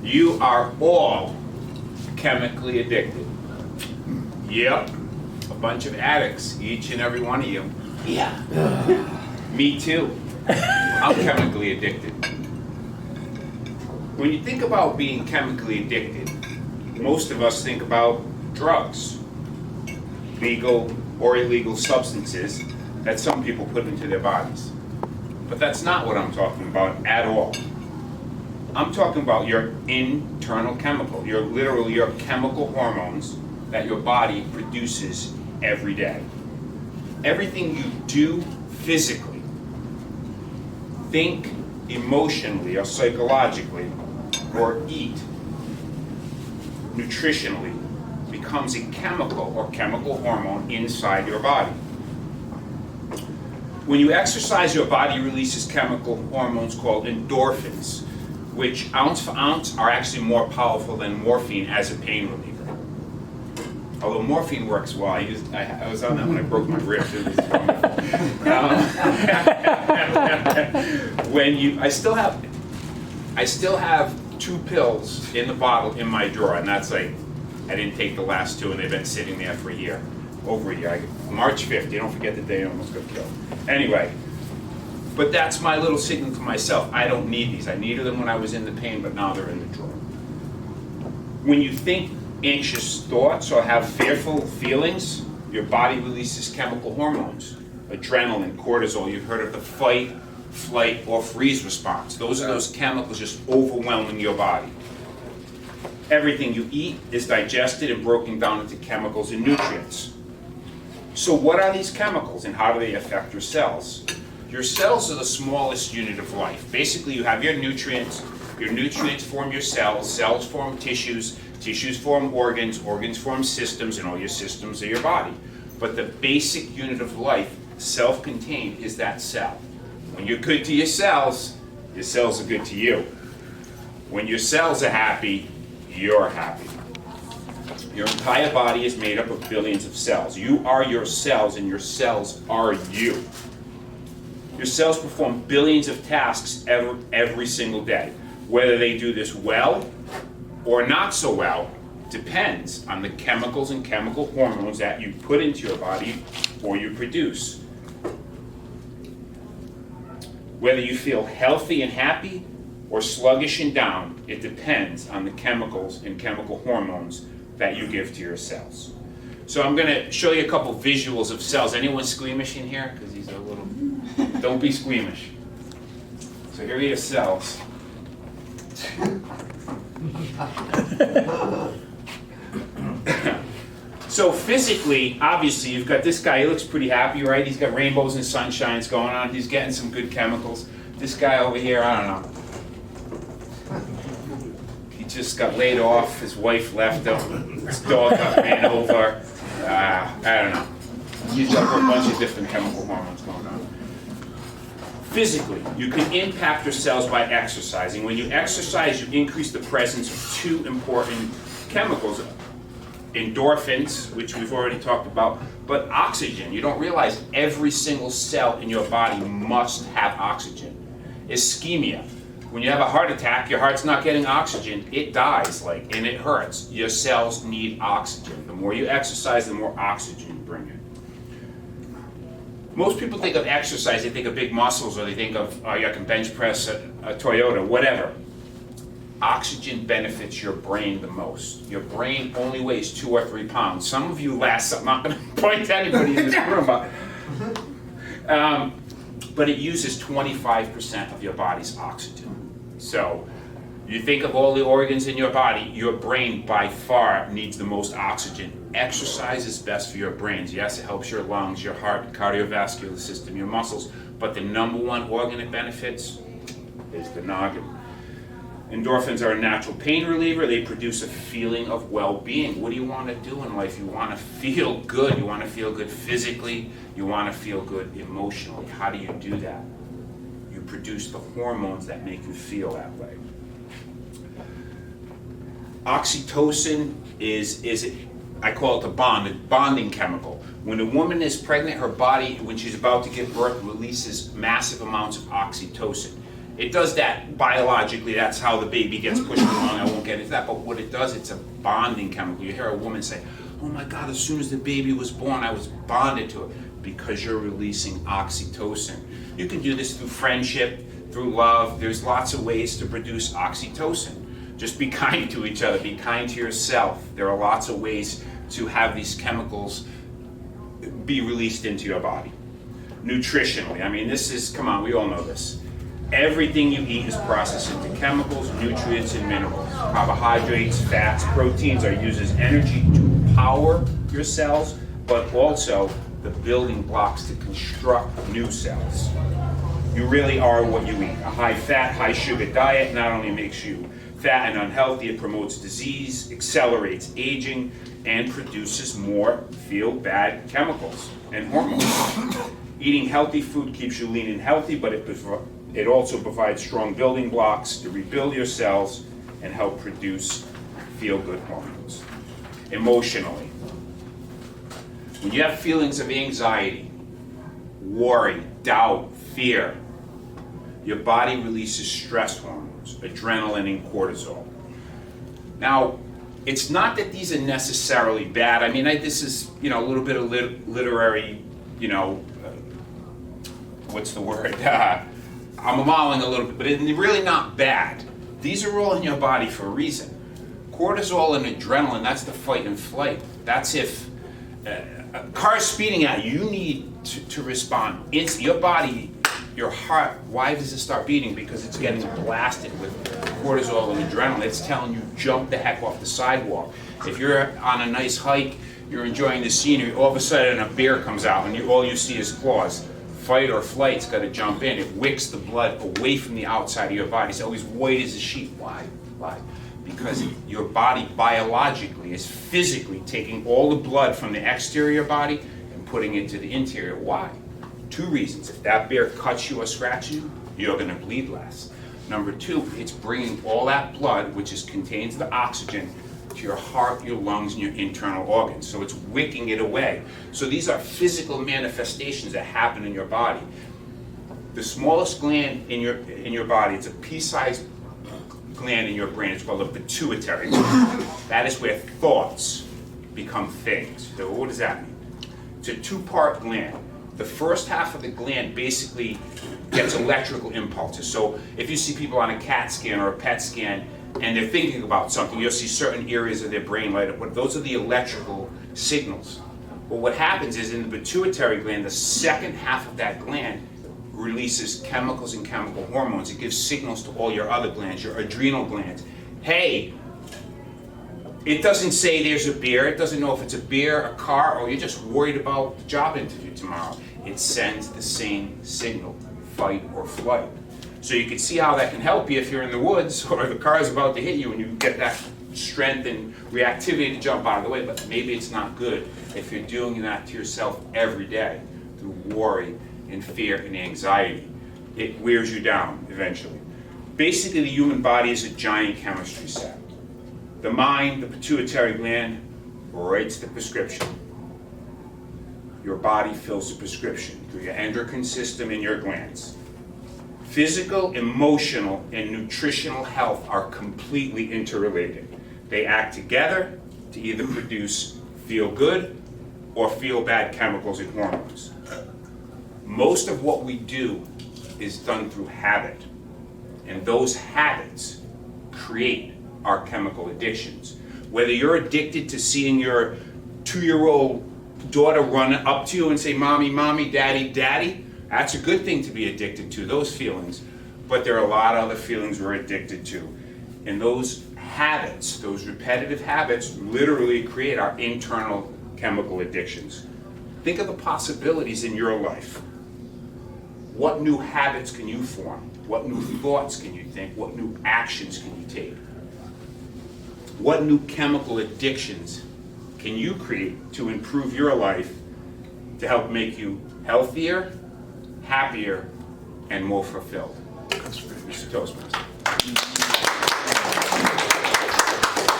You are all chemically addicted. Yep, a bunch of addicts, each and every one of you. Yeah. Me too. I'm chemically addicted. When you think about being chemically addicted, most of us think about drugs, legal or illegal substances that some people put into their bodies. But that's not what I'm talking about at all. I'm talking about your internal chemical, your chemical hormones that your body produces every day. Everything you do physically, think emotionally or psychologically, or eat nutritionally becomes a chemical or chemical hormone inside your body. When you exercise, your body releases chemical hormones called endorphins, which ounce for ounce are actually more powerful than morphine as a pain reliever. Although morphine works well. I was on that when I broke my ribs. It was I still have 2 pills in the bottle in my drawer, and that's like, I didn't take the last 2, and they've been sitting there for a year, over a year. March 5th, you don't forget the day I almost got killed. Anyway, but that's my little signal to myself. I don't need these. I needed them when I was in the pain, but now they're in the drawer. When you think anxious thoughts or have fearful feelings, your body releases chemical hormones, adrenaline, cortisol. You've heard of the fight, flight, or freeze response. Those are those chemicals just overwhelming your body. Everything you eat is digested and broken down into chemicals and nutrients. So what are these chemicals and how do they affect your cells? Your cells are the smallest unit of life. Basically, you have your nutrients form your cells form tissues form organs form systems, and all your systems are your body. But the basic unit of life, self-contained, is that cell. When you're good to your cells are good to you. When your cells are happy, you're happy. Your entire body is made up of billions of cells. You are your cells, and your cells are you. Your cells perform billions of tasks every single day. Whether they do this well or not so well depends on the chemicals and chemical hormones that you put into your body or you produce. Whether you feel healthy and happy or sluggish and down, it depends on the chemicals and chemical hormones that you give to your cells. So I'm going to show you a couple visuals of cells. Anyone squeamish in here? Because these are a little... Don't be squeamish. So here are your cells. So physically, obviously, you've got this guy. He looks pretty happy, right? He's got rainbows and sunshines going on. He's getting some good chemicals. This guy over here, I don't know. He just got laid off. His wife left him. His dog got ran over. I don't know. He's got a bunch of different chemical hormones going on. Physically, you can impact your cells by exercising. When you exercise, you increase the presence of 2 important chemicals. Endorphins, which we've already talked about, but oxygen. You don't realize every single cell in your body must have oxygen. Ischemia. When you have a heart attack, your heart's not getting oxygen, it dies, and it hurts. Your cells need oxygen. The more you exercise, the more oxygen you bring in. Most people think of exercise, they think of big muscles, or they think of, you can bench press a Toyota, whatever. Oxygen benefits your brain the most. Your brain only weighs 2 or 3 pounds. Some of you last, I'm not going to point to anybody in this room, but it uses 25% of your body's oxygen. So you think of all the organs in your body, your brain by far needs the most oxygen. Exercise is best for your brains. Yes, it helps your lungs, your heart, cardiovascular system, your muscles, but the #1 organ it benefits is the noggin. Endorphins are a natural pain reliever. They produce a feeling of well-being. What do you want to do in life? You want to feel good. You want to feel good physically. You want to feel good emotionally. How do you do that? You produce the hormones that make you feel that way. Oxytocin is I call it the bonding chemical. When a woman is pregnant, her body, when she's about to give birth, releases massive amounts of oxytocin. It does that biologically. That's how the baby gets pushed along. I won't get into that. But what it does, it's a bonding chemical. You hear a woman say, oh my God, as soon as the baby was born, I was bonded to it. Because you're releasing oxytocin. You can do this through friendship, through love. There's lots of ways to produce oxytocin. Just be kind to each other. Be kind to yourself. There are lots of ways to have these chemicals be released into your body. Nutritionally, I mean, this is, come on, we all know this. Everything you eat is processed into chemicals, nutrients, and minerals. Carbohydrates, fats, proteins are used as energy to power your cells, but also the building blocks to construct new cells. You really are what you eat. A high-fat, high-sugar diet not only makes you fat and unhealthy, it promotes disease, accelerates aging, and produces more feel-bad chemicals and hormones. Eating healthy food keeps you lean and healthy, but it also provides strong building blocks to rebuild your cells and help produce feel-good hormones. Emotionally, when you have feelings of anxiety, worry, doubt, fear, your body releases stress hormones, adrenaline and cortisol. Now, it's not that these are necessarily bad. I mean, this is, a little bit of literary, what's the word? I'm mauling a little bit, but it's really not bad. These are all in your body for a reason. Cortisol and adrenaline, that's the fight and flight. That's if a car is speeding at you, you need to respond. Your body, your heart, why does it start beating? Because it's getting blasted with cortisol and adrenaline. It's telling you, jump the heck off the sidewalk. If you're on a nice hike, you're enjoying the scenery, all of a sudden a bear comes out and all you see is claws. Fight or flight's got to jump in. It wicks the blood away from the outside of your body. It's always white as a sheet. Why? Because your body biologically is physically taking all the blood from the exterior body and putting it to the interior. Why? 2 reasons. If that bear cuts you or scratches you, you're going to bleed less. Number 2, it's bringing all that blood, which contains the oxygen, to your heart, your lungs, and your internal organs. So it's wicking it away. So these are physical manifestations that happen in your body. The smallest gland in your body, it's a pea-sized gland in your brain. It's called the pituitary. That is where thoughts become things. So what does that mean? It's a 2-part gland. The first half of the gland basically gets electrical impulses. So if you see people on a CAT scan or a PET scan and they're thinking about something, you'll see certain areas of their brain light up. Those are the electrical signals. But what happens is in the pituitary gland, the second half of that gland releases chemicals and chemical hormones. It gives signals to all your other glands, your adrenal glands. Hey, it doesn't say there's a bear. It doesn't know if it's a bear, a car, or you're just worried about the job interview tomorrow. It sends the same signal, fight or flight. So you can see how that can help you if you're in the woods or the car is about to hit you and you get that strength and reactivity to jump out of the way. But maybe it's not good if you're doing that to yourself every day through worry and fear and anxiety. It wears you down eventually. Basically, the human body is a giant chemistry set. The mind, the pituitary gland, writes the prescription. Your body fills the prescription through your endocrine system and your glands. Physical, emotional, and nutritional health are completely interrelated. They act together to either produce feel-good or feel-bad chemicals and hormones. Most of what we do is done through habit, and those habits create our chemical addictions. Whether you're addicted to seeing your 2-year-old daughter run up to you and say, "Mommy, Mommy, Daddy, Daddy," that's a good thing to be addicted to, those feelings. But there are a lot of other feelings we're addicted to. And those habits, those repetitive habits, literally create our internal chemical addictions. Think of the possibilities in your life. What new habits can you form? What new thoughts can you think? What new actions can you take? What new chemical addictions can you create to improve your life to help make you healthier, happier, and more fulfilled? Mr. Toastmaster.